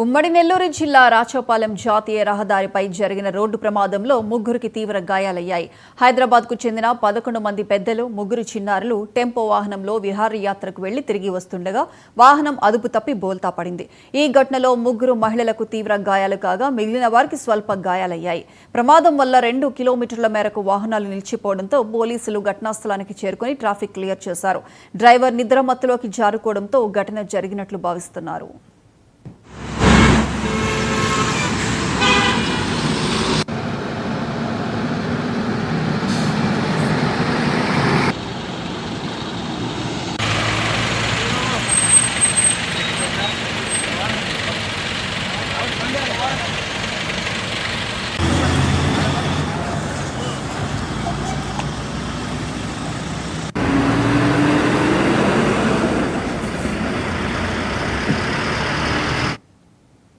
ఉమ్మడి నెల్లూరు జిల్లా రాచోపాలెం జాతీయ రహదారిపై జరిగిన రోడ్డు ప్రమాదంలో ముగ్గురికి తీవ్ర గాయాలయ్యాయి. హైదరాబాద్కు చెందిన 11 మంది పెద్దలు, ముగ్గురు చిన్నారులు టెంపో వాహనంలో విహారయాత్రకు వెళ్లి తిరిగి వస్తుండగా వాహనం అదుపు తప్పి బోల్తా పడింది. ఈ ఘటనలో ముగ్గురు మహిళలకు తీవ్ర గాయాలు కాగా మిగిలిన వారికి స్వల్ప గాయాలయ్యాయి. ప్రమాదం వల్ల 2 కిలోమీటర్ల మేరకు వాహనాలు నిలిచిపోవడంతో పోలీసులు ఘటనా స్థలానికి చేరుకుని ట్రాఫిక్ క్లియర్ చేశారు. డ్రైవర్ నిద్రమత్తులోకి జారుకోవడంతో ఘటన జరిగినట్లు భావిస్తున్నారు.